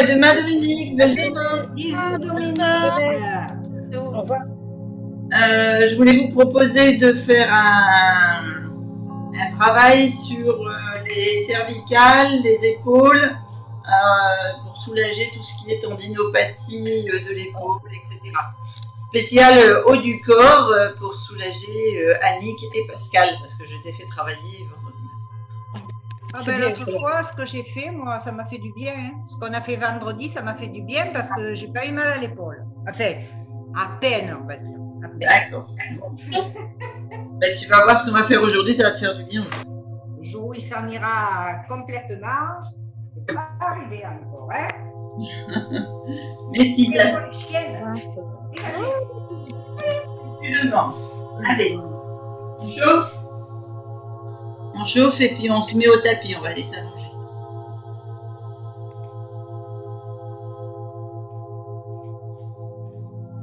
à demain, Dominique. Belle journée. Bisous, Dominique. Au revoir. Je voulais vous proposer de faire un travail sur les cervicales, les épaules, pour soulager tout ce qui est tendinopathie de l'épaule, etc. Spécial haut du corps pour soulager Annick et Pascal, parce que je les ai fait travailler vendredi matin. Ah ben, l'autre fois, ce que j'ai fait, moi, ça m'a fait du bien. Hein. Ce qu'on a fait vendredi, ça m'a fait du bien parce que j'ai pas eu mal à l'épaule. Enfin, à peine, on va dire. D'accord. Ben, tu vas voir ce qu'on va faire aujourd'hui, ça va te faire du bien aussi. Le jour où il s'en ira complètement, c'est pas arrivé encore, hein. Mais si ça. Tu le demandes. Allez, on chauffe et puis on se met au tapis, on va aller s'allonger.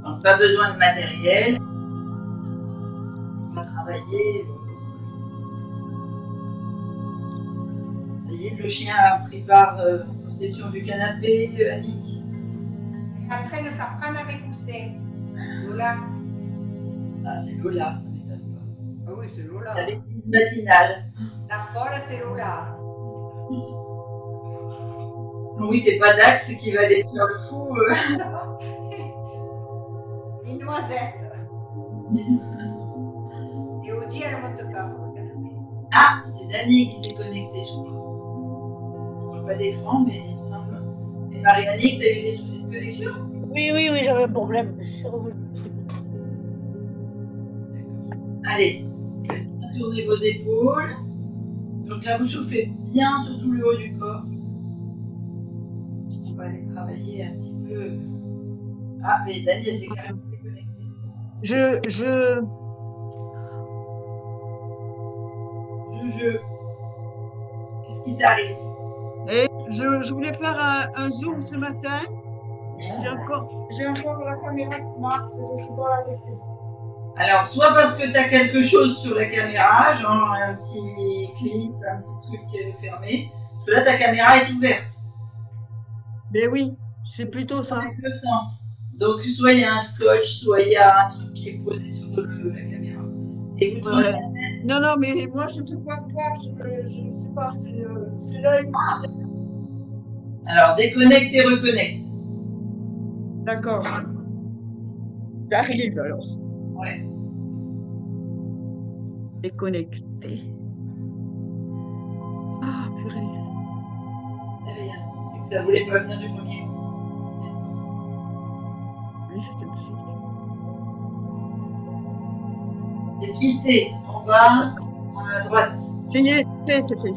Donc pas besoin de matériel. On va travailler. Vous voyez, le chien a pris possession du canapé, Annick. Il est en train de s'en prendre avec coussins. Lola. Ah, c'est Lola, ça m'étonne pas. Ah oui, c'est Lola. Avec une matinale. La folle, c'est Lola. Oui, c'est pas Dax qui va aller faire le fou. Une noisette. Et Audi, elle ne monte pas sur le canapé. Ah, c'est Dani qui s'est connectée, je crois. Je ne vois pas d'écran, mais il me semble. Et Marie-Annick, tu as eu des soucis de connexion? Oui, j'avais un problème. Je suis revenue. Allez, tournez vos épaules. Donc là, vous chauffez bien sur tout le haut du corps. On va aller travailler un petit peu. Ah, mais Dani, elle s'est carrément déconnectée. Qu'est-ce qui t'arrive? Je voulais faire un zoom ce matin. J'ai encore la caméra qui marche, je suis pas là avec vous. Alors, soit parce que tu as quelque chose sur la caméra, genre un petit clip, un petit truc fermé, parce que là, ta caméra est ouverte. Mais oui, c'est plutôt ça. Dans le sens. Donc, soit il y a un scotch, soit il y a un truc qui est posé sur la caméra. Et vous tournez la tête. Non, mais moi, je ne peux pas voir, je ne sais pas, c'est l'œil. Alors, déconnecte et reconnecte. D'accord. J'arrive alors. Ouais. Déconnecté. Ah, purée. C'est rien. C'est que ça ne voulait pas venir du premier. Oui, c'était possible. C'est quitté en bas, à droite. Ça y est, c'est fait.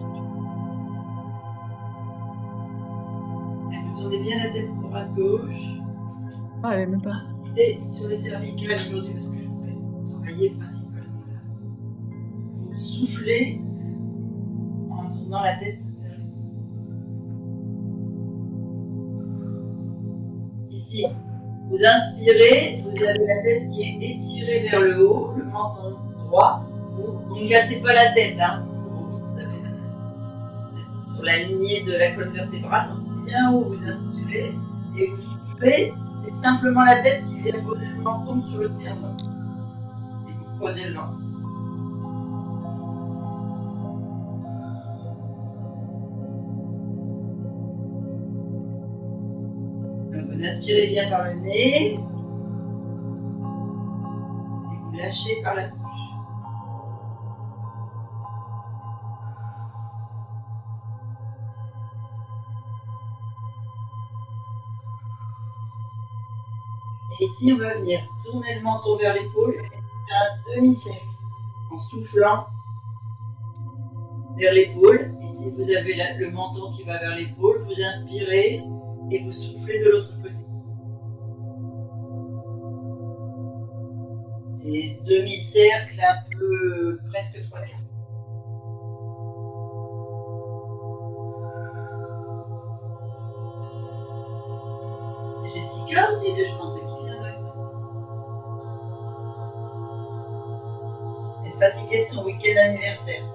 Et vous tournez bien la tête droite-gauche. Ah, elle n'aime pas. Insister sur les cervicales aujourd'hui parce que je voulais travailler principalement là. Vous soufflez en tournant la tête vers le haut. Ici, vous inspirez, vous avez la tête qui est étirée vers le haut, le menton droit. Vous ne cassez pas la tête, hein. Vous avez la tête sur la lignée de la colonne vertébrale, donc bien haut, vous inspirez et vous soufflez. C'est simplement la tête qui vient poser le menton sur le sternum. Et vous creusez le ventre. Donc vous inspirez bien par le nez. Et vous lâchez par la bouche. Et ici, on va venir tourner le menton vers l'épaule et faire un demi-cercle en soufflant vers l'épaule. Ici, vous avez le menton qui va vers l'épaule. Vous inspirez et vous soufflez de l'autre côté. Et demi-cercle, un peu, presque 3/4. Jessica aussi, je pensais qu'il viendrait ça. Elle est fatiguée de son week-end anniversaire.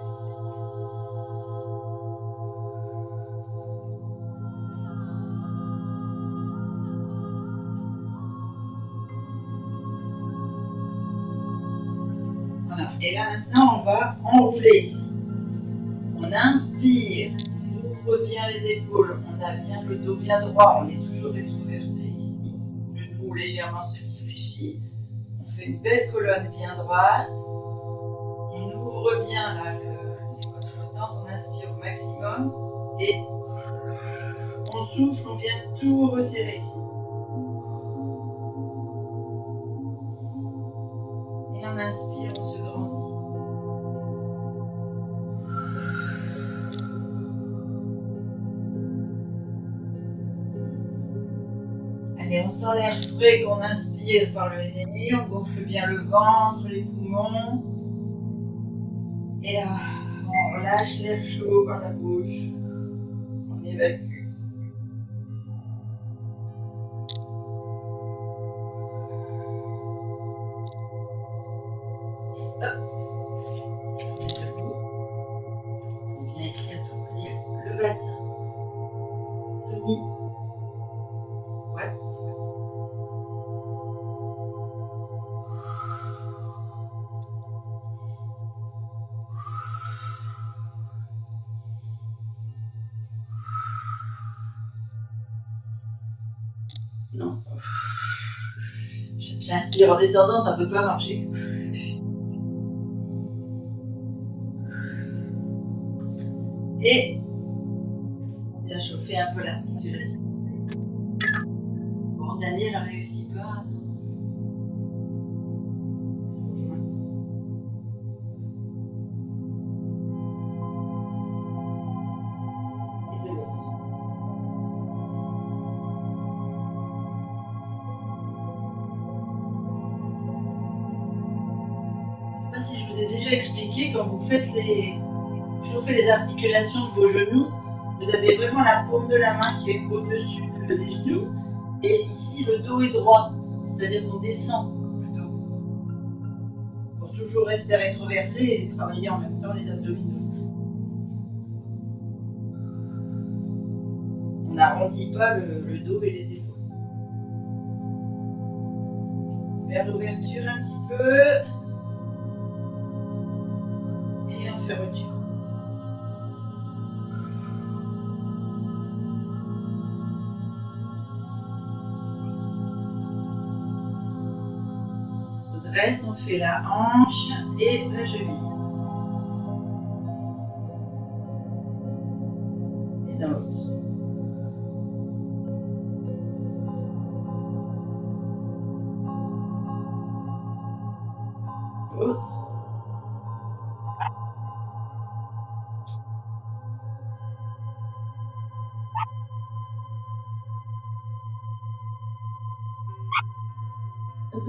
Et là maintenant, on va enrouler ici. On inspire, on ouvre bien les épaules, on a bien le dos bien droit, on est toujours rétroversé ici. Le dos légèrement semi-fléchi. On fait une belle colonne bien droite. On ouvre bien là, les côtes flottantes, on inspire au maximum. Et on souffle, on vient tout resserrer ici. Et on inspire, on se grandit. Allez, on sent l'air frais qu'on inspire par le nez, on gonfle bien le ventre, les poumons. Et là, on lâche l'air chaud par la bouche. On évacue. On vient ici assouplir le bassin. Semi. Squat. Non. J'inspire en descendant, ça ne peut pas marcher. Et on vient chauffer un peu l'articulation. Bon, Daniel ne réussit pas. Et de l'autre. Je ne sais pas si je vous ai déjà expliqué, quand vous faites chauffez les articulations de vos genoux, vous avez vraiment la paume de la main qui est au-dessus des genoux, et ici le dos est droit, c'est-à-dire qu'on descend le dos, pour toujours rester rétroversé et travailler en même temps les abdominaux. On n'arrondit pas le dos et les épaules. Vers l'ouverture un petit peu, et en fermeture. On fait la hanche et la cheville. Et dans l'autre. L'autre.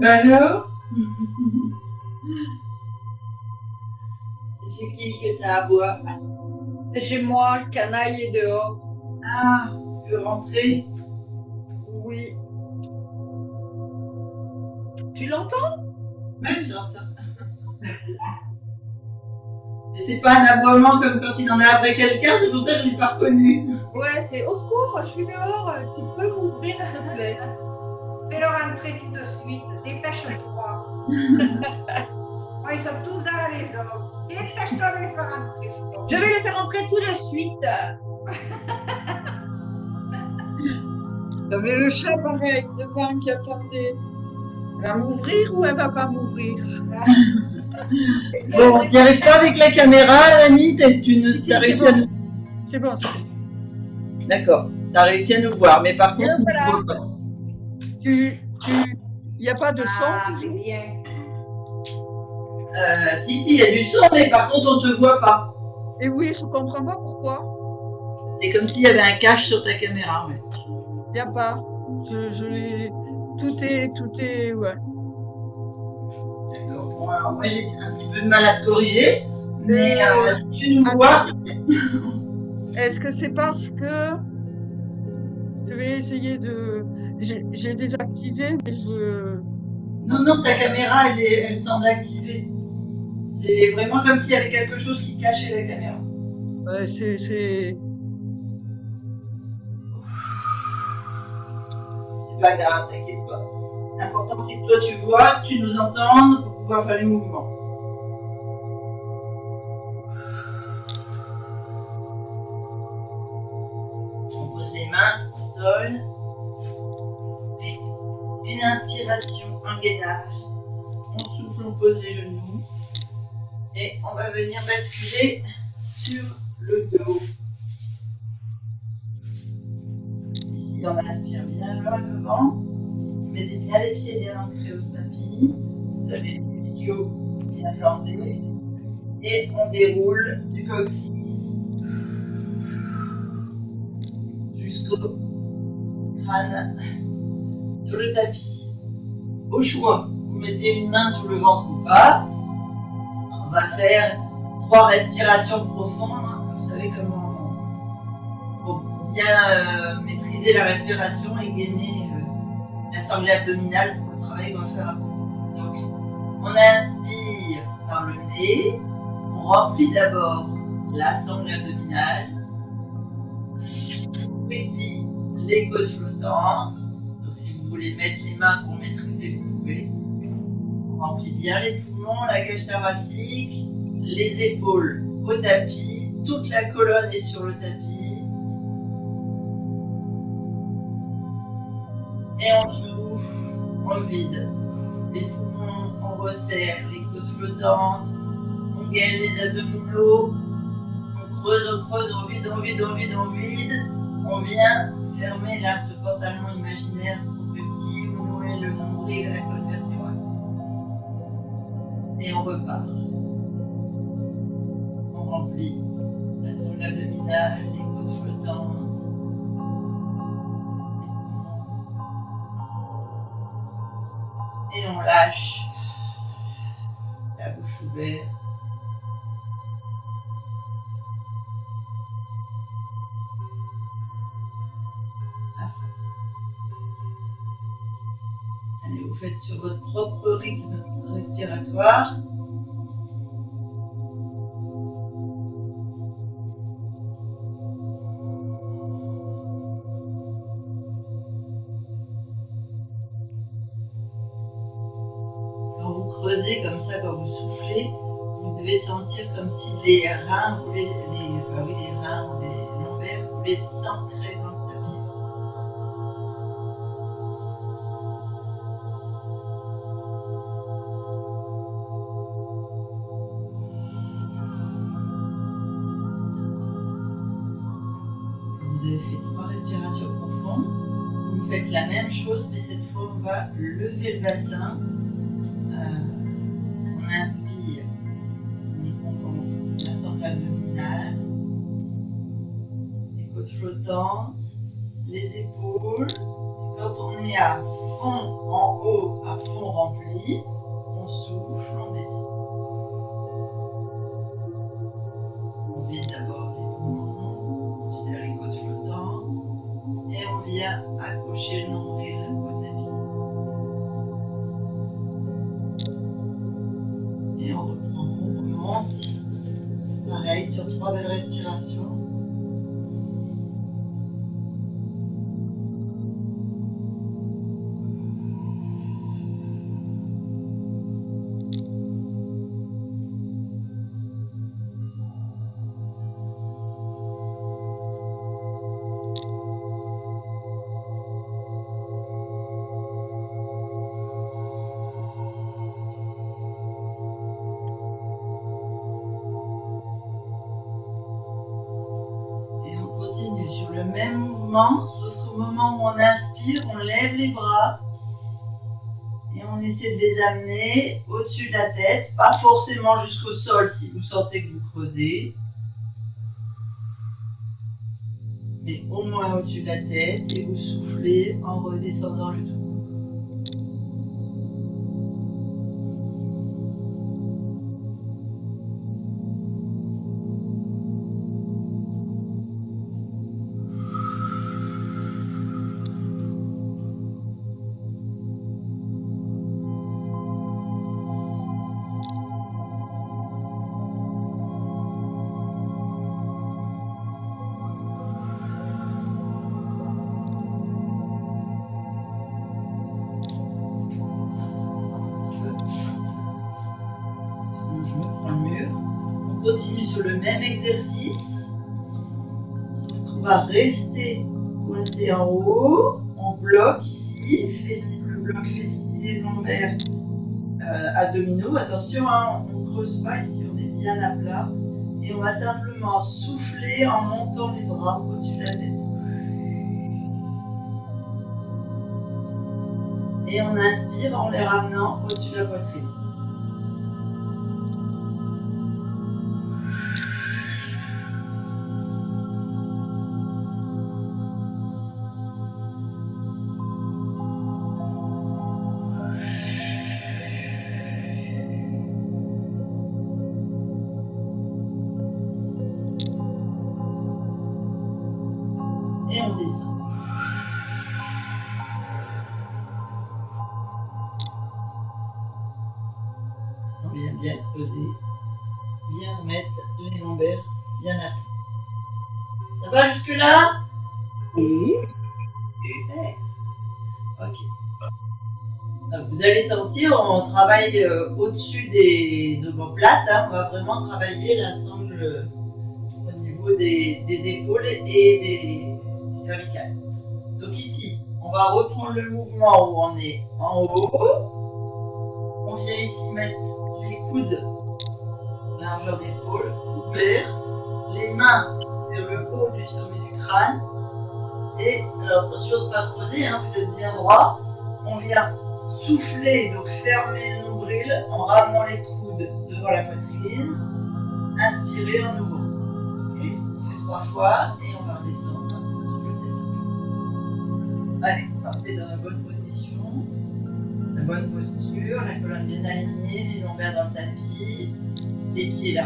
Alors? C'est chez qui que ça aboie? C'est chez moi, canaille est dehors. Ah, tu veux rentrer? Oui. Tu l'entends? Oui, je l'entends. Mais c'est pas un aboiement comme quand il en a après quelqu'un, c'est pour ça que je ne l'ai pas reconnu. Ouais, c'est au secours, je suis dehors, tu peux m'ouvrir s'il te plaît? Fais-le rentrer tout de suite, dépêche-toi. Ils sont tous dans la maison. Dépêche-toi de les faire rentrer. Je vais les faire rentrer tout de suite. J'avais le chat pareil devant qui attendait. Elle va m'ouvrir ou elle va pas m'ouvrir? Bon, tu n'y arrives pas avec la caméra, Annie? Tu as réussi à nous... C'est bon, c'est bon. D'accord, tu as réussi à nous voir, mais par contre, Voilà. on ne voit pas. Il n'y a pas de son? Ah, c'est bien. Si, il y a du son, mais par contre, on ne te voit pas. Et oui, je ne comprends pas pourquoi. C'est comme s'il y avait un cache sur ta caméra. Ouais. Il n'y a pas. Je l'ai. Tout est. Ouais. D'accord. Bon, alors moi, j'ai un petit peu de mal à te corriger, mais si tu nous attends. vois, c'est bien. Est-ce que c'est parce que. Je vais essayer de. J'ai désactivé, mais je. Non, ta caméra, elle semble activée. C'est vraiment comme s'il y avait quelque chose qui cachait la caméra. Ouais, c'est. C'est pas grave, t'inquiète pas. L'important, c'est que toi, tu vois, que tu nous entendes pour pouvoir faire les mouvements. sol. Et une inspiration, un gainage. On souffle, on pose les genoux. Et on va venir basculer sur le dos. Ici, on inspire bien le vent. Mettez bien les pieds bien ancrés au tapis. Vous avez les ischios bien plantés. Et on déroule du coccyx jusqu'au crâne sur le tapis. Au choix, vous mettez une main sur le ventre ou pas. On va faire 3 respirations profondes. Vous savez comment pour bien maîtriser la respiration et gainer la sangle abdominale pour le travail qu'on va faire après. Donc, on inspire par le nez. On remplit d'abord la sangle abdominale. Ici, les côtes flottantes. Donc, si vous voulez mettre les mains pour maîtriser, vous pouvez. On remplit bien les poumons, la cage thoracique, les épaules au tapis. Toute la colonne est sur le tapis. Et on souffle, on vide. Les poumons, on resserre les côtes flottantes. On gaine les abdominaux, on creuse, on vide, on vide, on vide, on vide. On vient fermer là ce porte-allemand imaginaire trop petit où nouer le nombril à la colonne vertébrale. Et on repart. On remplit la sangle abdominale, les côtes flottantes. Et on lâche la bouche ouverte. Allez, vous faites sur votre propre rythme respiratoire. Quand vous creusez comme ça, quand vous soufflez, vous devez sentir comme si les reins ou les reins ou les lombaires, vous les centrez dans le tapis. Vous avez fait 3 respirations profondes. Vous faites la même chose, mais cette fois, on va lever le bassin. On inspire, on gonfle la sangle abdominale, les côtes flottantes, les épaules. Quand on est à fond en haut, à fond rempli, on souffle, on descend. On vide d'abord les poumons, on serre les côtes flottantes et on vient accrocher le nombril au tapis. Et on reprend, on remonte. Pareil sur 3 belles respirations. Sur le même mouvement, sauf qu'au moment où on inspire, on lève les bras et on essaie de les amener au-dessus de la tête, pas forcément jusqu'au sol si vous sentez que vous creusez, mais au moins au-dessus de la tête et vous soufflez en redescendant le tout. On continue sur le même exercice, sauf qu'on va rester au passer en haut, on bloque ici, le bloc fessier lombaire abdominaux. Attention, hein, on ne creuse pas ici, on est bien à plat. Et on va simplement souffler en montant les bras au-dessus de la tête. Et on inspire en les ramenant au-dessus de la poitrine. Et on descend. On vient bien poser, bien remettre les lombaires bien à plat. Ça va jusque là? Oui. Super. Ok. Donc vous allez sentir, on travaille au-dessus des omoplates. Hein, on va vraiment travailler l'ensemble au niveau des épaules et des cervicales. Donc ici, on va reprendre le mouvement où on est en haut. On vient ici mettre les coudes, largeur d'épaule, ouverts, les mains vers le haut du sommet du crâne. Et alors attention de ne pas creuser, hein, vous êtes bien droit. On vient souffler, donc fermer le nombril en ramenant les coudes devant la poitrine. Inspirez à nouveau. Okay. On fait 3 fois et on va redescendre. Allez, partez dans la bonne position. La bonne posture, la colonne bien alignée, les lombaires dans le tapis, les pieds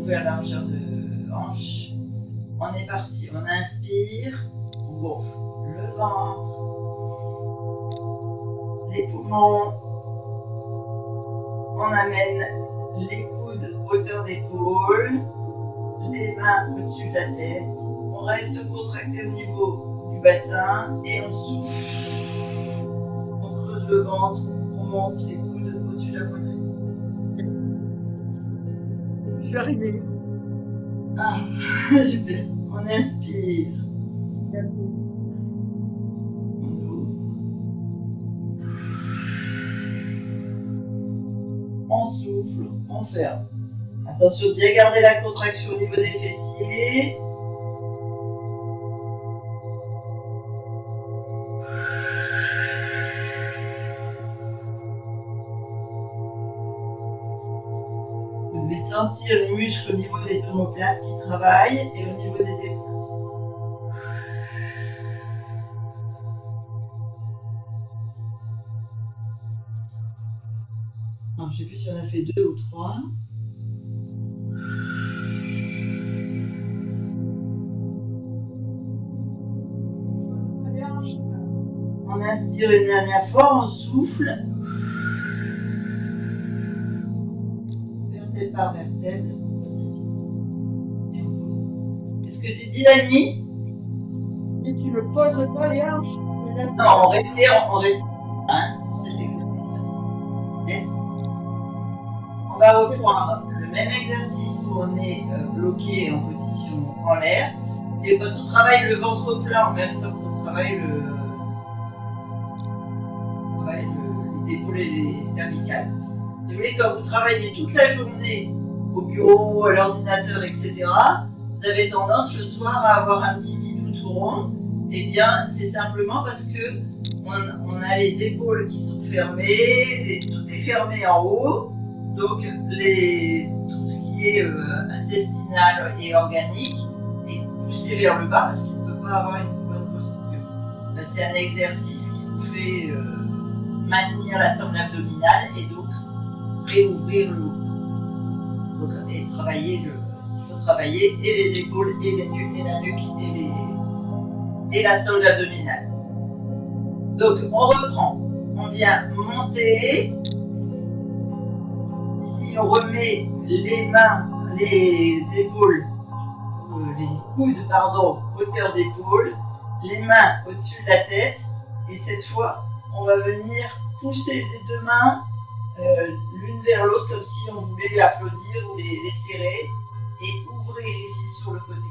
ouverts largeur de hanche. On est parti, on inspire, on gonfle le ventre, les poumons, on amène les coudes hauteur d'épaule, les mains au-dessus de la tête, on reste contracté au niveau du bassin et on souffle. On creuse le ventre, on monte les coudes au-dessus de la poitrine. Je suis arrivée. Ah, super. On inspire. Merci. On ouvre. On souffle, on ferme. Attention de bien garder la contraction au niveau des fessiers. Vous devez sentir les muscles au niveau des omoplates qui travaillent et au niveau des épaules. Alors, je ne sais plus si on a fait 2 ou 3. On inspire une dernière fois, on souffle. Vertèbre par vertèbre. Et on pose. Qu'est-ce que tu dis, Dani? Et tu ne poses pas les hanches. Non, on reste hein, pour cet exercice-là. Okay. On va reprendre le même exercice où on est bloqué en position en l'air. C'est parce qu'on travaille le ventre plat en même temps qu'on travaille les épaules et les cervicales. Si vous voulez, quand vous travaillez toute la journée au bureau, à l'ordinateur, etc., vous avez tendance le soir à avoir un petit bidou tout rond. Eh bien, c'est simplement parce que on a les épaules qui sont fermées, tout est fermé en haut, donc tout ce qui est intestinal et organique est poussé vers le bas parce qu'il ne peut pas avoir une bonne posture. C'est un exercice qui vous fait maintenir la sangle abdominale et donc réouvrir le haut. Donc, et travailler il faut travailler et les épaules et les nuques et la nuque et la sangle abdominale. Donc on reprend, on vient monter. Ici on remet les mains, les épaules, les coudes, pardon, hauteur d'épaule, les mains au-dessus de la tête. Et cette fois, on va venir pousser les 2 mains l'une vers l'autre comme si on voulait applaudir ou les serrer et ouvrir ici sur le côté.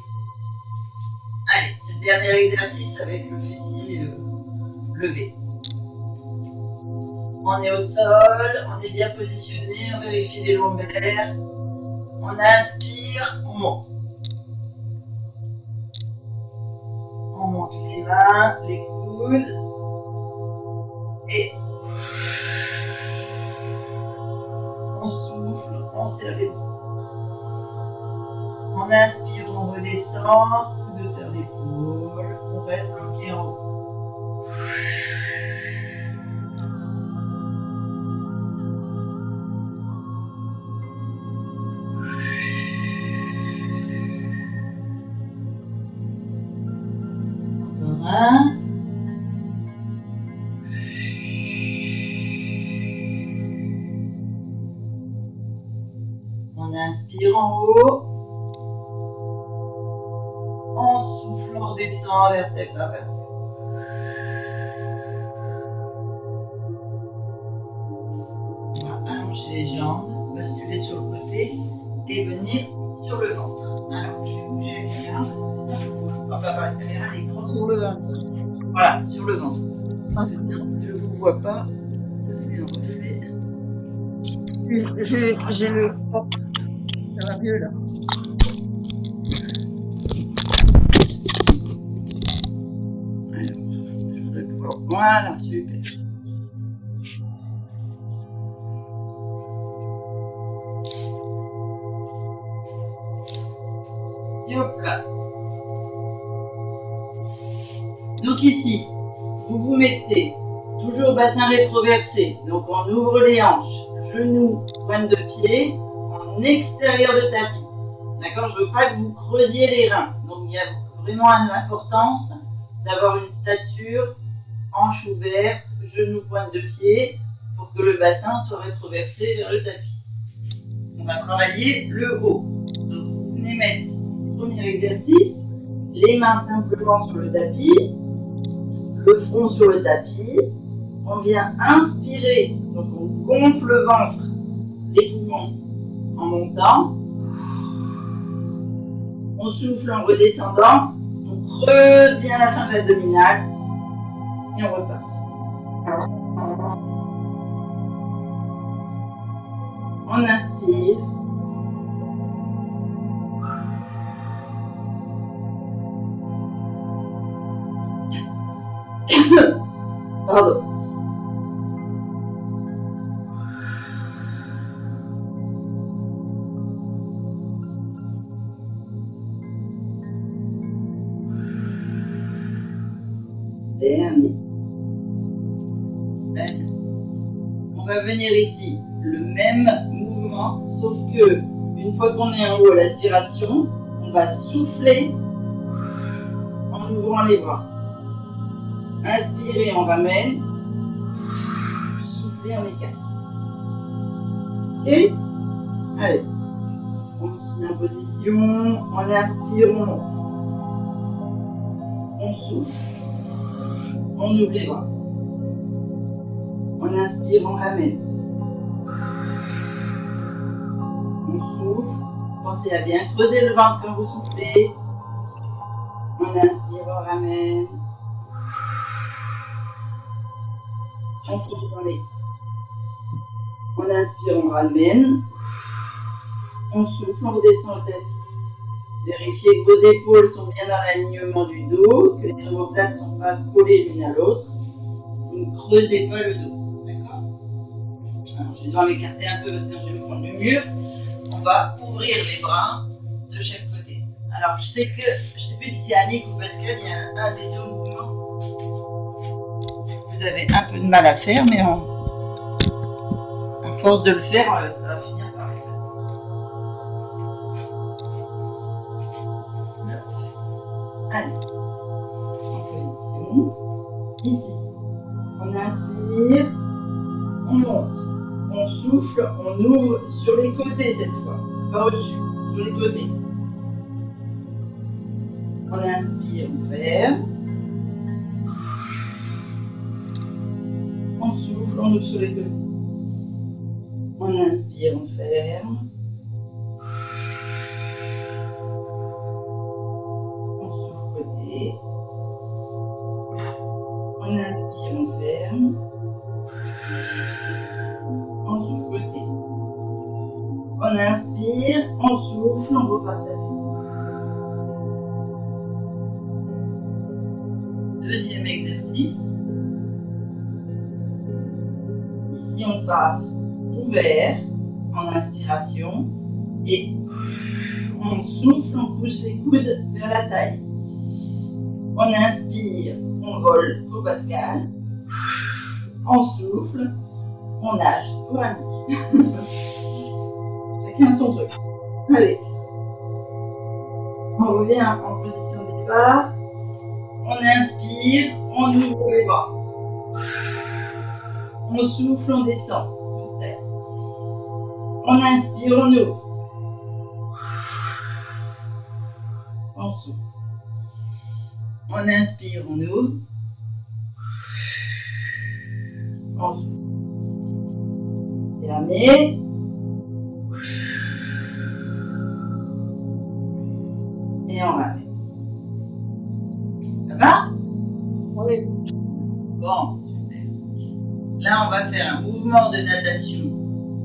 Allez, c'est le dernier exercice avec le fessier levé. On est au sol, on est bien positionné, on vérifie les lombaires. On inspire, on monte. On monte les mains, les coudes. Et on souffle, on serre les bras. On inspire, on redescend, coup de hauteur d'épaule, on reste bloqué en haut. Encore un. On inspire en haut. On souffle, on redescend vertèbre par vertèbre. On va allonger les jambes, basculer sur le côté et venir sur le ventre. Alors, je vais bouger la caméra parce que sinon je vous vois pas par la caméra l'écran. Sur le ventre. Voilà, sur le ventre. Parce que sinon je ne vous vois pas, ça fait un reflet. J'ai le... Oh, ça va mieux là. Alors, je voudrais pouvoir. Voilà, super. Hop là. Donc ici, vous vous mettez toujours bassin rétroversé. Donc on ouvre les hanches, genoux, pointe de pied, en extérieur de tapis. D'accord? Je ne veux pas que vous creusiez les reins. Donc il y a vraiment une importance d'avoir une stature, hanches ouvertes, genoux, pointe de pied, pour que le bassin soit rétroversé vers le tapis. On va travailler le haut. Donc vous venez mettre, premier exercice, les mains simplement sur le tapis, le front sur le tapis. On vient inspirer, donc on gonfle le ventre, les poumons en montant. On souffle en redescendant, on creuse bien la sangle abdominale et on repart. On inspire. Pardon. Dernier. On va venir ici, le même mouvement, sauf que une fois qu'on est en haut à l'aspiration, on va souffler en ouvrant les bras. Inspirez, on ramène. Soufflez, on écarte. Ok? Allez. On finit en position. On inspire, on monte. On souffle. On ouvre les bras. On inspire, on ramène. On souffle. Pensez à bien creuser le ventre quand vous soufflez. On inspire, on ramène. On souffle dans les. On inspire, on ramène. On souffle, on redescend au tapis. Vérifiez que vos épaules sont bien dans l'alignement du dos, que les omoplates ne sont pas collées l'une à l'autre. Vous ne creusez pas le dos. D'accord? Alors, je vais devoir m'écarter un peu parce que sinon je vais me prendre le mur. On va ouvrir les bras de chaque côté. Alors, je sais plus si c'est Annick ou Pascal, il y a un des deux mouvements. Vous avez un peu de mal à faire, mais à force de le faire, ça va finir par être facile. Allez, en position, ici. On inspire, on monte, on souffle, on ouvre sur les côtés cette fois, pas au-dessus, sur les côtés. On inspire, on ferme. On souffle, on ouvre sur les côtés. On inspire, on ferme. On souffle côté. ferme. On souffle côté. On inspire, on souffle, on repart avec. Deuxième exercice. Ici, on part ouvert en inspiration et on souffle, on pousse les coudes vers la taille. On inspire, on vole pour Pascal. On souffle, on nage pour Annick. Chacun son truc. Allez. On revient en position de départ. On inspire, on ouvre les bras. On souffle, on descend. On inspire, on ouvre. On souffle. On inspire, on ouvre. On souffle. Dernier. Et on ramène. Ça va? Oui. Bon, super. Là, on va faire un mouvement de natation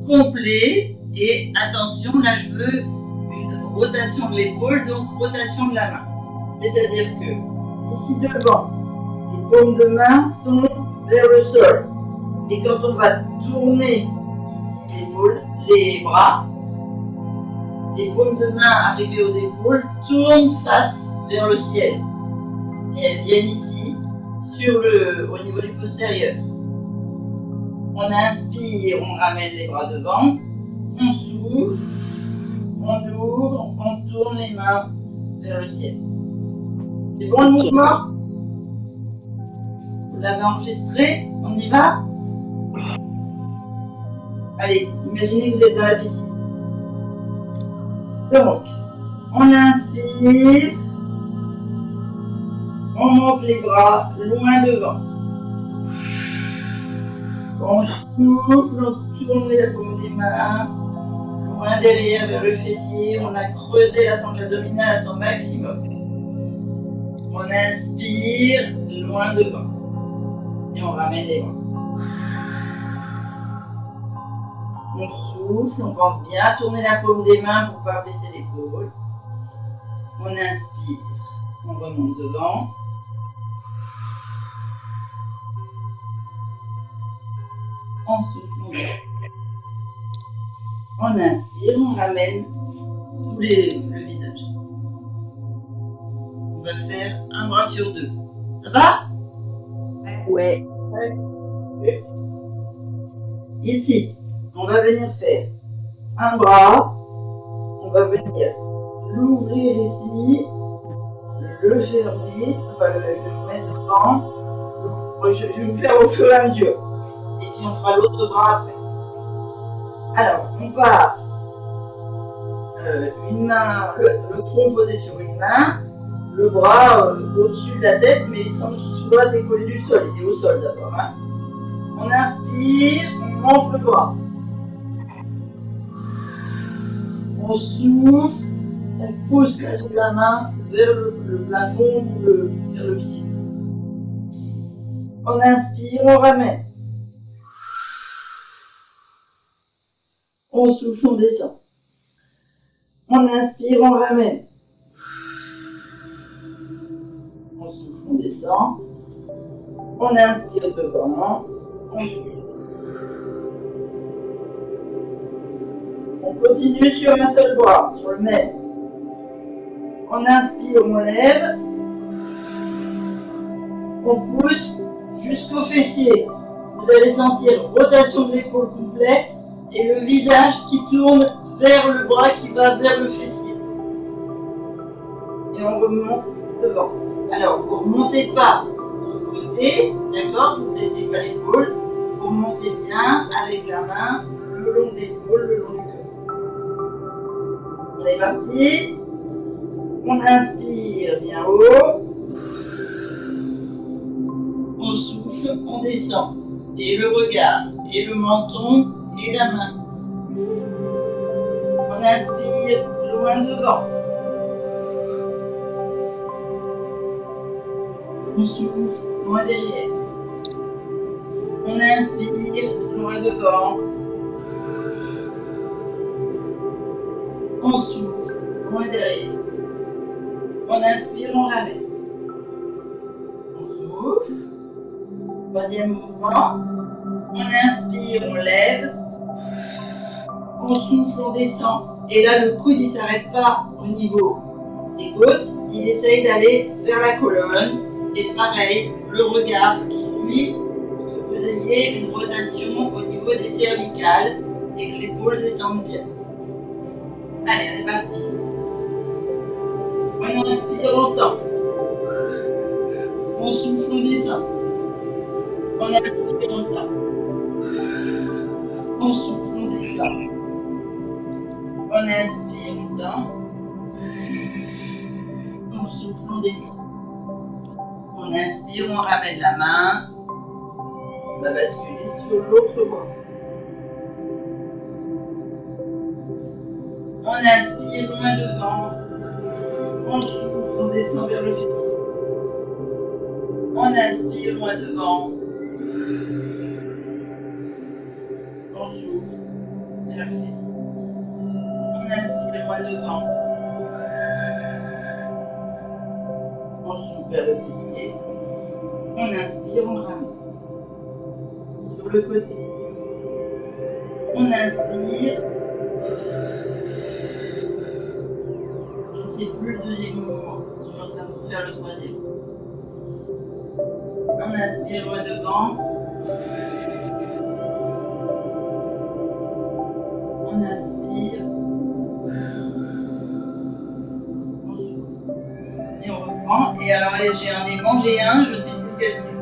complet. Et attention, là, je veux une rotation de l'épaule, donc rotation de la main. C'est-à-dire que, ici devant, les paumes de main sont vers le sol. Et quand on va tourner ici l'épaule, les bras, les paumes de main arrivées aux épaules tournent face vers le ciel. Et elles viennent ici, au niveau du postérieur. On inspire, on ramène les bras devant, on souffle, on ouvre, on tourne les mains vers le ciel. C'est bon le mouvement? Vous l'avez enregistré? On y va? Allez, imaginez que vous êtes dans la piscine. Donc, on inspire, on monte les bras loin devant. On souffle, on tourne la paume des mains, loin derrière vers le fessier. On a creusé la sangle abdominale à son maximum. On inspire, loin devant. Et on ramène les bras. On souffle, on pense bien à tourner la paume des mains pour ne pas baisser l'épaule. On inspire, on remonte devant. On souffle, on descend. On inspire, on ramène sous le visage. On va faire un bras sur deux. Ça va? Ouais. Ici, on va venir faire un bras. On va venir l'ouvrir ici, le fermer, enfin le mettre devant. Je vais vous faire au fur et à mesure. Et puis on fera l'autre bras après. Alors, on part une main, le front posé sur une main, le bras au-dessus de la tête, mais sans qu'il soit décollé du sol. Il est au sol d'abord. Hein. On inspire, on monte le bras. On souffle, on pousse la sous la main vers le plafond ou vers le pied. On inspire, on ramène. On souffle, on descend. On inspire, on ramène. On souffle, on descend. On inspire devant. On souffle. On continue sur un seul bras, sur le même. On inspire, on lève. On pousse jusqu'au fessier. Vous allez sentir rotation de l'épaule complète et le visage qui tourne vers le bras qui va vers le fessier. Et on remonte devant. Alors, vous ne remontez pas du côté, d'accord? Vous ne baissez pas l'épaule. Vous remontez bien avec la main le long des épaules, le long du cœur. On est parti. On inspire bien haut. On souffle, on descend. Et le regard, et le menton, et la main. On inspire loin devant. On souffle loin derrière. On inspire, loin devant. On souffle, loin derrière. On inspire, on ramène. On souffle. Troisième mouvement. On inspire, on lève. On souffle, on descend. Et là, le coude, il ne s'arrête pas au niveau des côtes. Il essaye d'aller vers la colonne. Et pareil, le regard qui suit, que vous ayez une rotation au niveau des cervicales et que l'épaule descende bien. Allez, on est parti. On inspire, on tend. On souffle, on descend. On inspire, on tend. On souffle, on descend. On inspire, on tend. On souffle, on descend. On inspire, on ramène la main. On va basculer sur l'autre bras. On inspire loin devant. On souffle, on descend vers le fessier. On inspire loin devant. On souffle vers le fessier. On inspire loin devant. On souffle vers le fessier. On inspire, on ramène. Sur le côté. On inspire. Je ne sais plus le deuxième mouvement. Je suis en train de vous faire le troisième. On inspire loin devant. On inspire. On souffle. Et on reprend. Et alors j'en ai mangé un, je ne sais plus quel c'est.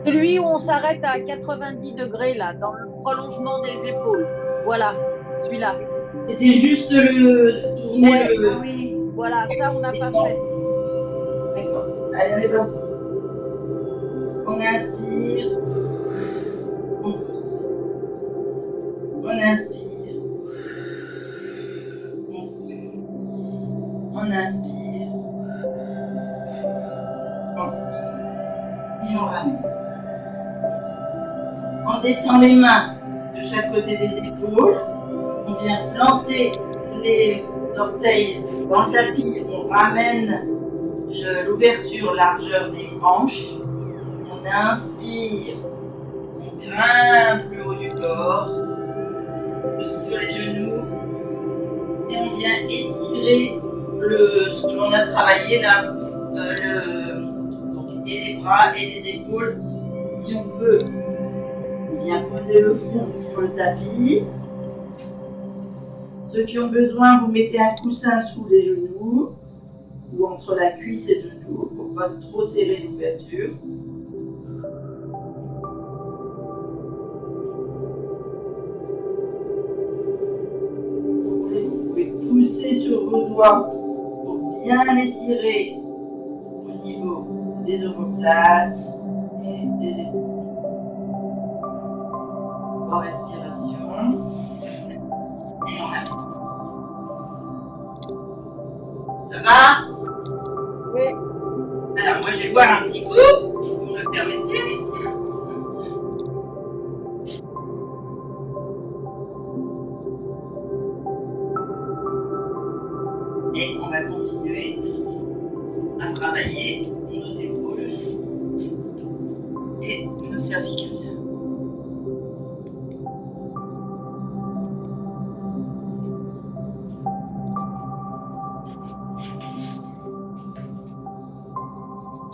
Celui où on s'arrête à 90 degrés, là, dans le prolongement des épaules. Voilà, celui-là. C'était juste le tourner Ouais, le. ah oui, voilà, ça on n'a pas fait. D'accord. Allez, on est parti. On inspire. On pousse. On inspire. On pousse. On inspire. On pousse. Et on ramène. On descend les mains de chaque côté des épaules. On vient planter les orteils dans le tapis. On ramène l'ouverture, largeur des hanches. On inspire. On grimpe le haut du corps. Sur les genoux. Et on vient étirer ce que l'on a travaillé là. Donc, et les bras et les épaules. Si on peut. On vient poser le front sur le tapis. Ceux qui ont besoin, vous mettez un coussin sous les genoux ou entre la cuisse et le genou pour ne pas trop serrer l'ouverture. Vous pouvez pousser sur vos doigts pour bien l'étirer au niveau des omoplates et des épaules. En respiration. Et on ramène. Ça va? Oui. Alors moi je vais boire un petit coup, si vous me le permettez. Et on va continuer à travailler nos épaules et nos cervicales.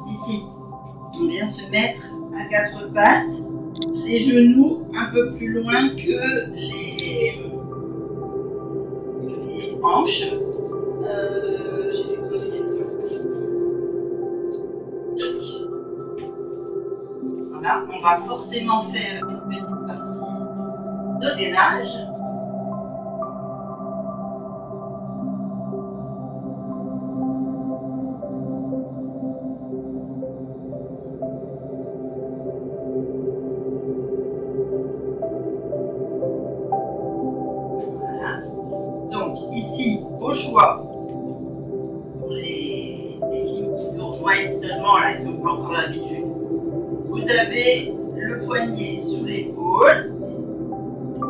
Ici, on vient se mettre à quatre pattes, les genoux un peu plus loin que les hanches. J'ai fait quoi de Voilà, on va forcément faire une petite partie de gainage. Ici, au choix, pour les filles qui nous rejoignent seulement, là, qui n'ont pas encore l'habitude, vous avez le le poignet sous l'épaule,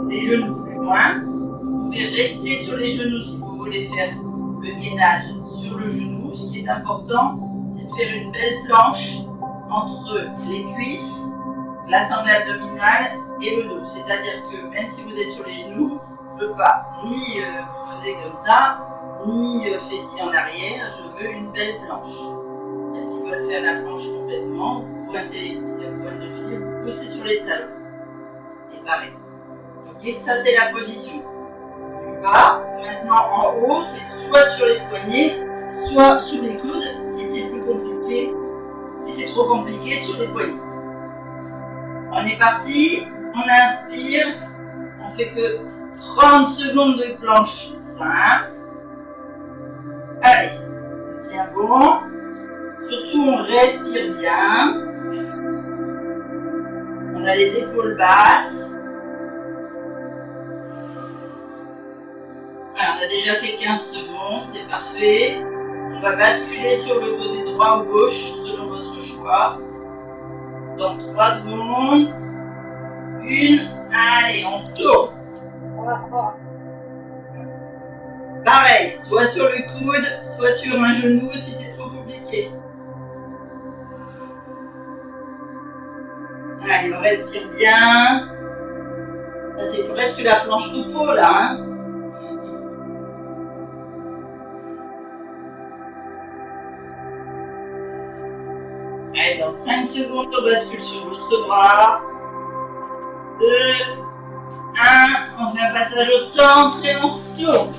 les genoux plus loin. Vous pouvez rester sur les genoux si vous voulez faire le gainage sur le genou. Ce qui est important, c'est de faire une belle planche entre les cuisses, la sangle abdominale et le dos. C'est-à-dire que même si vous êtes sur les genoux, je ne veux pas ni creuser comme ça, ni fessier en arrière. Je veux une belle planche. Celles qui veulent faire la planche complètement, vous pointez les poils de pied, vous poussez sur les talons. Et pareil. Ok, ça c'est la position. Du bas, maintenant en haut, c'est soit sur les poignets, soit sous les coudes, si c'est plus compliqué, si c'est trop compliqué, sur les poignets. On est parti, on inspire, on fait que 30 secondes de planche simple. Allez, on tient bon. Surtout, on respire bien. On a les épaules basses. Voilà, on a déjà fait 15 secondes, c'est parfait. On va basculer sur le côté droit ou gauche, selon votre choix. Dans 3 secondes. 1, allez, on tourne. Pareil, soit sur le coude, soit sur un genou si c'est trop compliqué. Allez, on respire bien. Ça, c'est presque la planche topo, là. Hein. Allez, dans 5 secondes, on bascule sur l'autre bras. 2, 1, on fait un passage au centre et on retourne.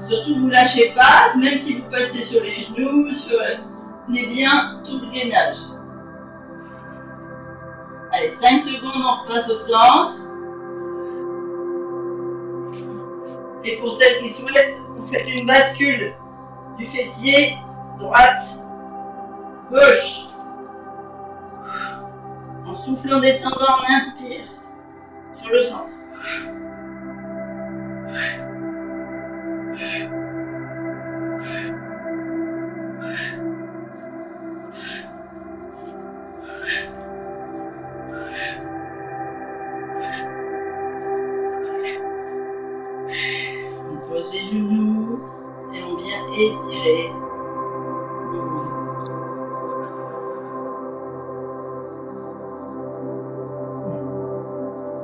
Surtout, vous lâchez pas, même si vous passez sur les genoux, tenez bien tout le gainage. Allez, 5 secondes, on repasse au centre. Et pour celles qui souhaitent, vous faites une bascule du fessier, droite, gauche. En soufflant, descendant, on inspire sur le centre. On pose les genoux et on vient étirer.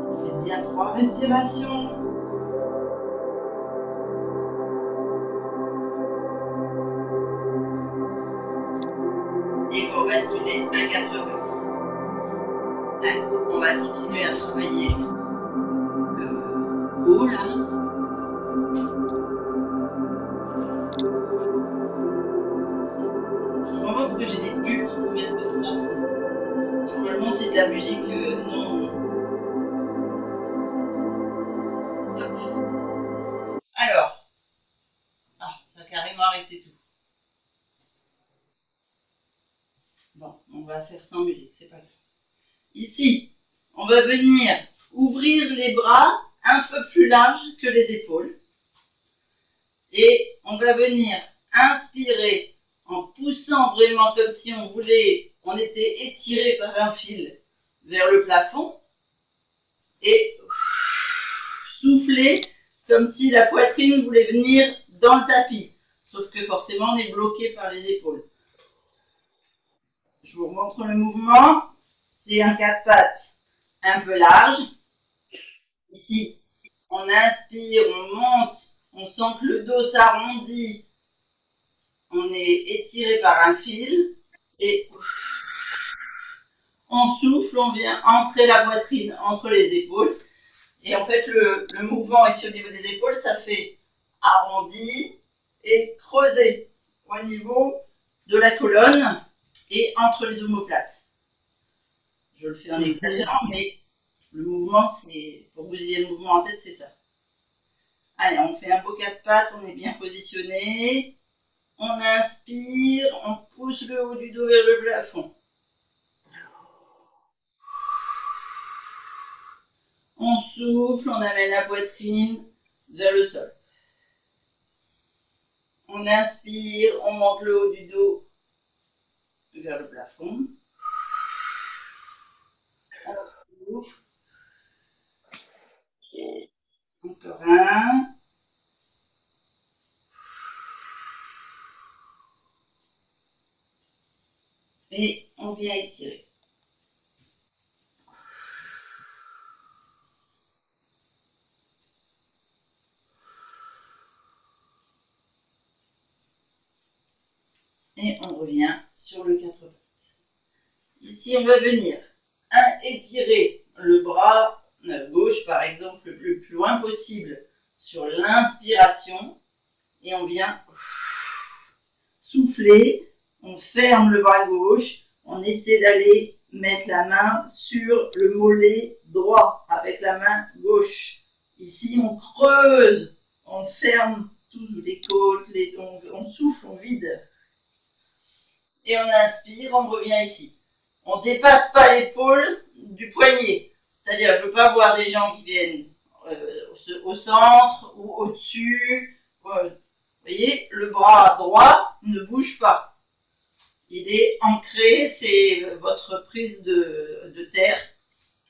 On fait bien 3 respirations. Et pour basculer à 80. On va continuer à travailler le haut là. Je comprends pas pourquoi j'ai des pubs qui se mettent comme ça. Normalement c'est de la musique non. Hop. Alors. Ah, ça a carrément arrêté tout. Bon, on va faire sans musique, c'est pas grave. Ici, on va venir ouvrir les bras un peu plus larges que les épaules. Et on va venir inspirer en poussant vraiment comme si on était étiré par un fil vers le plafond. Et souffler comme si la poitrine voulait venir dans le tapis. Sauf que forcément, on est bloqué par les épaules. Je vous montre le mouvement. C'est un 4 pattes un peu large. Ici, on inspire, on monte, on sent que le dos s'arrondit. On est étiré par un fil. Et on souffle, on vient entrer la poitrine entre les épaules. Et en fait, le mouvement ici au niveau des épaules, ça fait arrondi et creusé au niveau de la colonne et entre les omoplates. Je le fais en exagérant, mais le mouvement, c'est pour que vous ayez le mouvement en tête, c'est ça. Allez, on fait un beau 4 pattes, on est bien positionné. On inspire, on pousse le haut du dos vers le plafond. On souffle, on amène la poitrine vers le sol. On inspire, on monte le haut du dos vers le plafond. On souffle. Encore un. Et on vient étirer. Et on revient sur le 4 pattes. Ici, on va venir étirer le bras gauche, par exemple, le plus loin possible sur l'inspiration. Et on vient souffler. On ferme le bras gauche. On essaie d'aller mettre la main sur le mollet droit avec la main gauche. Ici, on creuse. On ferme toutes les côtes. On souffle, on vide. Et on inspire, on revient ici. On ne dépasse pas l'épaule du poignet. C'est-à-dire, je ne veux pas voir des gens qui viennent au centre ou au-dessus. Vous voyez, le bras droit ne bouge pas. Il est ancré, c'est votre prise de terre.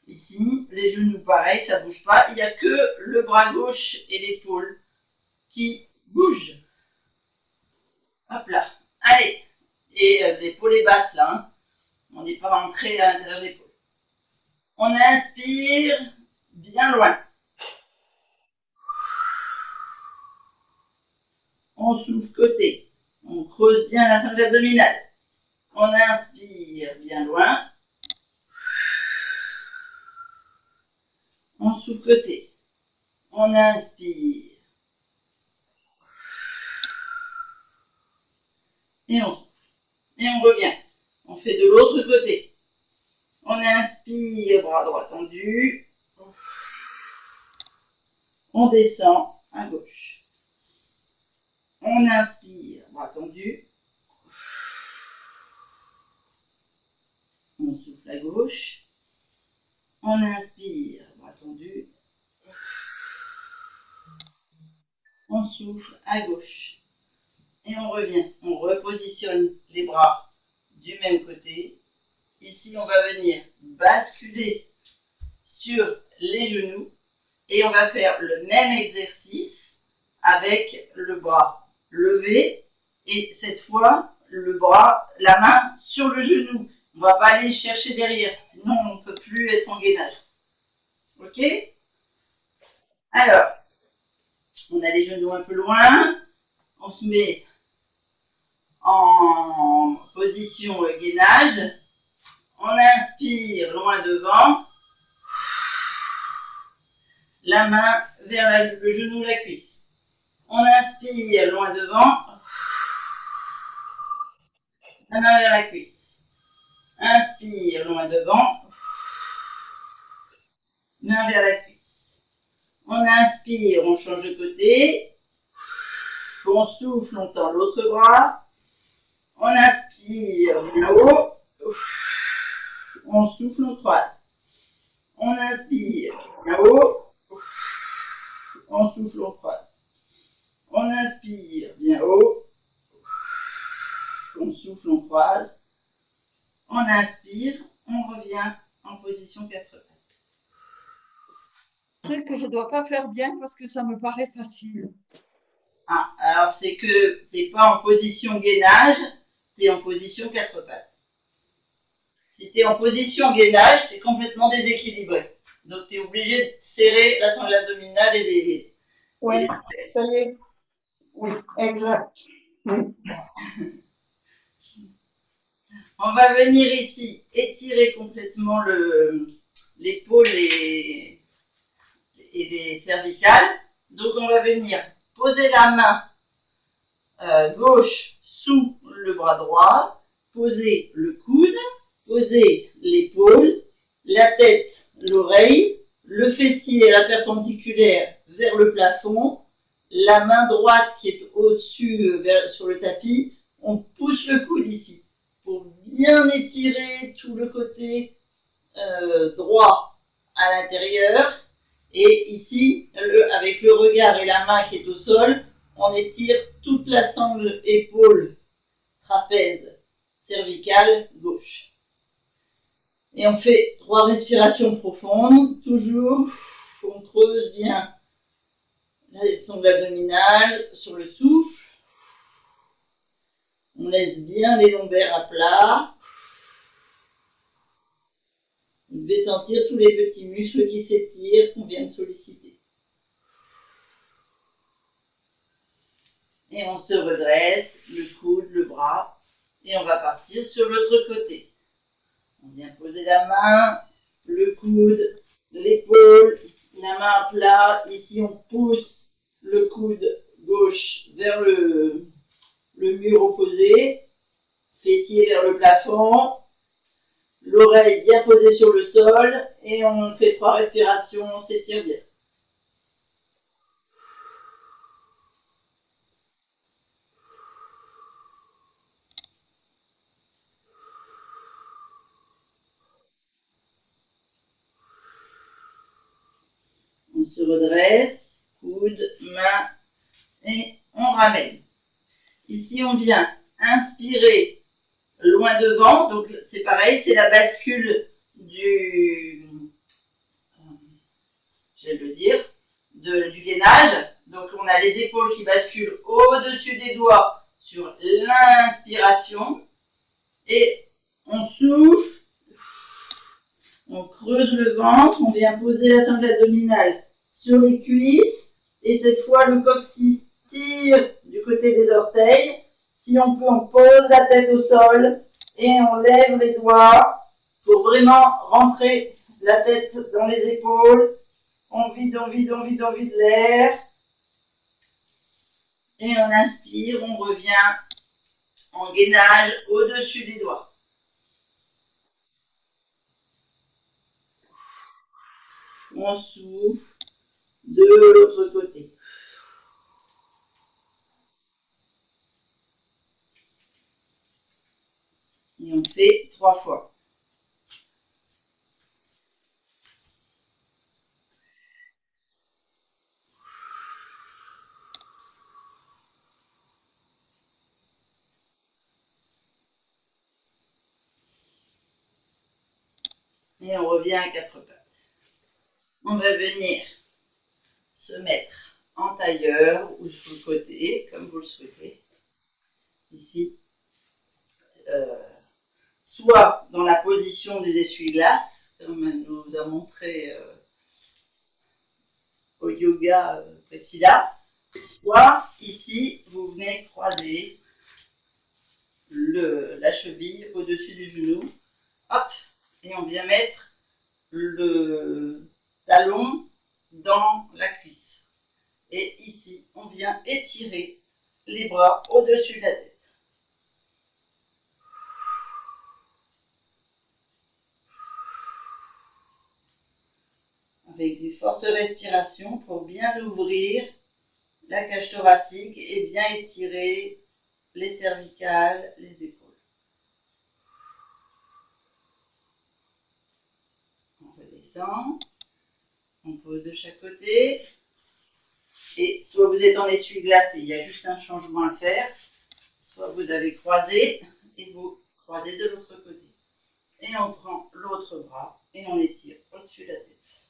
Ici, les genoux pareil, ça ne bouge pas. Il n'y a que le bras gauche et l'épaule qui bougent. Hop là. Allez. Et l'épaule est basse là. Hein. On n'est pas rentré à l'intérieur de l'épaule. On inspire bien loin. On souffle côté. On creuse bien la sangle abdominale. On inspire bien loin. On souffle côté. On inspire. Et on souffle. Et on revient. On fait de l'autre côté. On inspire, bras droit tendu. On descend à gauche. On inspire, bras tendu. On souffle à gauche. On inspire, bras tendu. On souffle à gauche. Et on revient. On repositionne les bras du même côté. Ici, on va venir basculer sur les genoux. Et on va faire le même exercice avec le bras levé. Et cette fois, le bras, la main sur le genou. On ne va pas aller chercher derrière. Sinon, on ne peut plus être en gainage. Ok? Alors, on a les genoux un peu loin. On se met en position gainage. On inspire loin devant. La main vers le genou, la cuisse. On inspire loin devant. La main vers la cuisse. Inspire loin devant. Main vers la cuisse. On inspire, on change de côté. On souffle, on tend l'autre bras. On inspire bien haut. On souffle, on croise. On inspire bien haut. On souffle, on croise. On inspire bien haut. On souffle, on croise. On inspire, on revient en position 4 pattes. Truc que je ne dois pas faire bien parce que ça me paraît facile. Ah, alors c'est que tu n'es pas en position gainage, tu es en position 4 pattes. Si tu es en position gainage, tu es complètement déséquilibré. Donc tu es obligé de serrer la sangle abdominale et les... Oui, ça y est. Oui, exact. Oui. On va venir ici étirer complètement l'épaule et les cervicales. Donc on va venir poser la main gauche sous le bras droit, poser le coude, poser l'épaule, la tête, l'oreille, le fessier et la perpendiculaire vers le plafond, la main droite qui est au-dessus sur le tapis, on pousse le coude ici pour bien étirer tout le côté droit à l'intérieur Et ici, avec le regard et la main qui est au sol, on étire toute la sangle épaule, trapèze, cervicale, gauche. Et on fait 3 respirations profondes, toujours, on creuse bien la sangle abdominale sur le souffle. On laisse bien les lombaires à plat. Vous devez sentir tous les petits muscles qui s'étirent, qu'on vient de solliciter. Et on se redresse, le coude, le bras, et on va partir sur l'autre côté. On vient poser la main, le coude, l'épaule, la main à plat. Ici, on pousse le coude gauche vers le mur opposé, fessier vers le plafond, l'oreille bien posée sur le sol, et on fait 3 respirations, on s'étire bien. On se redresse, coude, main, et on ramène. Ici, on vient inspirer loin devant, donc c'est pareil, c'est la bascule du gainage. Donc on a les épaules qui basculent au-dessus des doigts sur l'inspiration, et on souffle, on creuse le ventre, on vient poser la sangle abdominale sur les cuisses, et cette fois le coccyx tire du côté des orteils. Si on peut, on pose la tête au sol et on lève les doigts pour vraiment rentrer la tête dans les épaules. On vide, on vide, on vide, on vide l'air. Et on inspire, on revient en gainage au-dessus des doigts. On souffle de l'autre côté. Et on fait 3 fois. Et on revient à 4 pattes. On va venir se mettre en tailleur ou sur le côté, comme vous le souhaitez. Ici, soit dans la position des essuie-glaces, comme elle nous a montré au yoga Priscilla, soit ici, vous venez croiser la cheville au-dessus du genou, hop, et on vient mettre le talon dans la cuisse. Et ici, on vient étirer les bras au-dessus de la tête. Avec des fortes respirations pour bien ouvrir la cage thoracique et bien étirer les cervicales, les épaules. On redescend, on pose de chaque côté, et soit vous êtes en essuie-glace et il y a juste un changement à faire, soit vous avez croisé et vous croisez de l'autre côté. Et on prend l'autre bras et on étire au-dessus de la tête.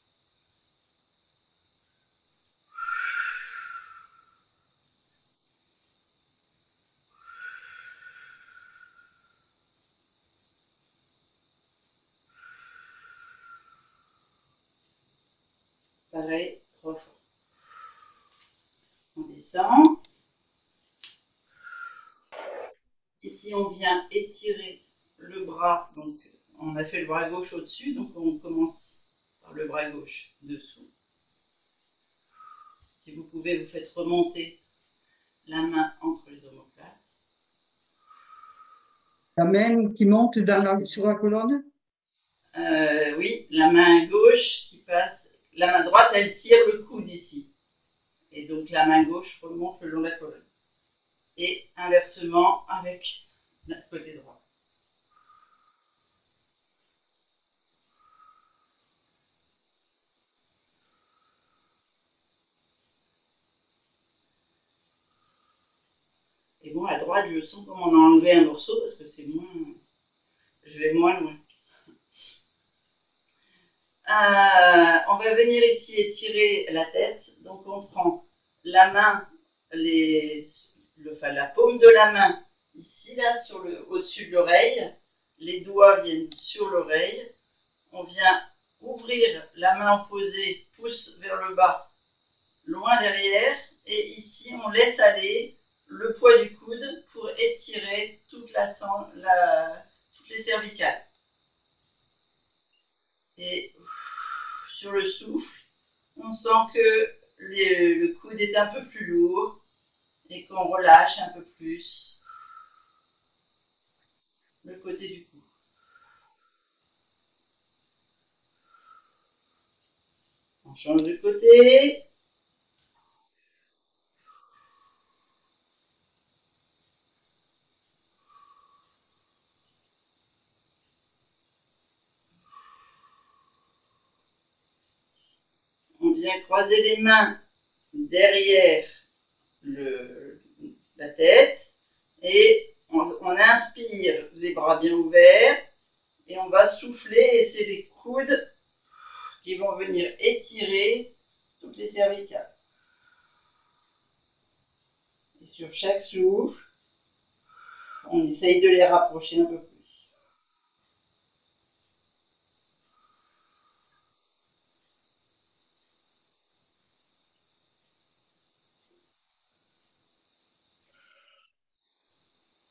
Pareil, 3 fois. On descend. Ici, on vient étirer le bras. Donc, on a fait le bras gauche au-dessus. Donc, on commence par le bras gauche dessous. Si vous pouvez, vous faites remonter la main entre les omoplates. La main qui monte sur la colonne? Oui, la main gauche qui passe. La main droite, elle tire le coude ici. Et donc, la main gauche remonte le long de la colonne. Et inversement avec le côté droit. Moi, à droite, je sens qu'on m'en a enlevé un morceau parce que c'est moins... Je vais moins loin. On va venir ici étirer la tête. Donc, on prend la main, la paume de la main, ici, là, au-dessus de l'oreille. Les doigts viennent sur l'oreille. On vient ouvrir la main opposée, pouce vers le bas, loin derrière. Et ici, on laisse aller le poids du coude pour étirer toutes les cervicales. Et sur le souffle, on sent que le coude est un peu plus lourd et qu'on relâche un peu plus le côté du cou. On change de côté. On vient croiser les mains derrière la tête et on inspire, les bras bien ouverts, et on va souffler et c'est les coudes qui vont venir étirer toutes les cervicales. Et sur chaque souffle, on essaye de les rapprocher un peu plus.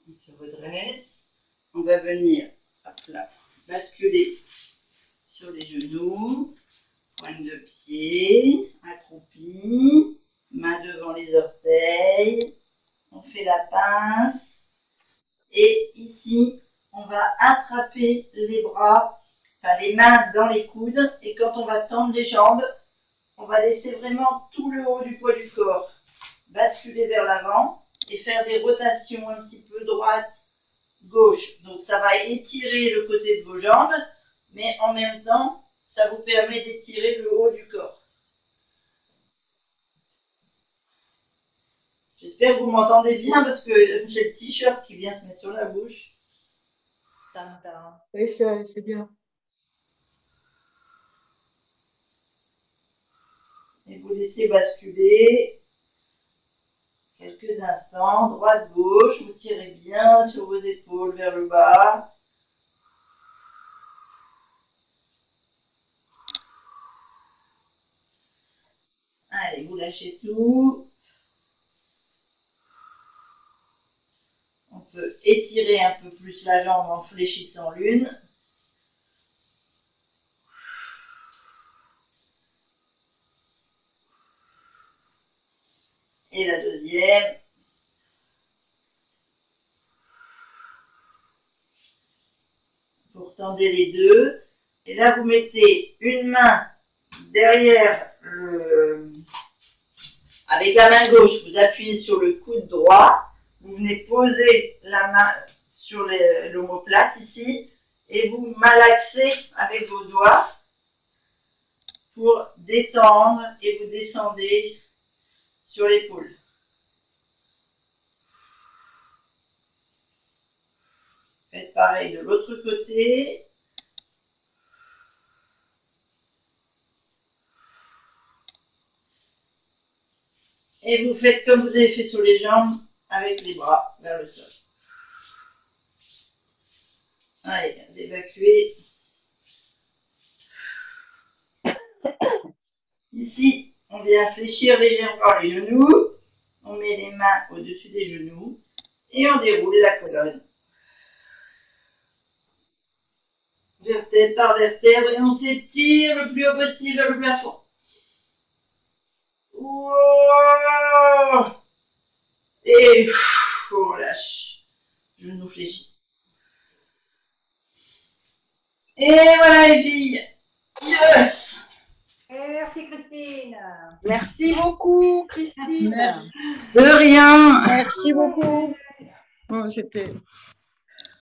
On se redresse. On va venir là, basculer sur les genoux, pointe de pied, accroupi, main devant les orteils. On fait la pince. Et ici, on va attraper les bras, enfin les mains dans les coudes. Et quand on va tendre les jambes, on va laisser vraiment tout le haut du poids du corps basculer vers l'avant et faire des rotations un petit peu droite, gauche. Donc ça va étirer le côté de vos jambes, mais en même temps, ça vous permet d'étirer le haut du corps. J'espère que vous m'entendez bien parce que j'ai le t-shirt qui vient se mettre sur la bouche. Oui, c'est bien. Et vous laissez basculer quelques instants, droite-gauche, vous tirez bien sur vos épaules vers le bas. Allez, vous lâchez tout. On peut étirer un peu plus la jambe en fléchissant l'une. Et la deuxième. Vous retendez les deux. Et là, vous mettez une main derrière avec la main gauche, vous appuyez sur le coude droit. Vous venez poser la main sur l'omoplate ici. Et vous malaxez avec vos doigts pour détendre et vous descendez sur l'épaule. Faites pareil de l'autre côté. Et vous faites comme vous avez fait sur les jambes avec les bras vers le sol. Allez, vous évacuez. Ici, on vient fléchir légèrement les genoux. On met les mains au-dessus des genoux et on déroule la colonne. Vertèbre par vertèbre et on s'étire le plus haut possible vers le plafond. Wow. Et on relâche. Genou fléchi. Et voilà les filles. Yes. Merci Christine. Merci beaucoup, Christine. Merci. De rien. Merci beaucoup. Bon, c'était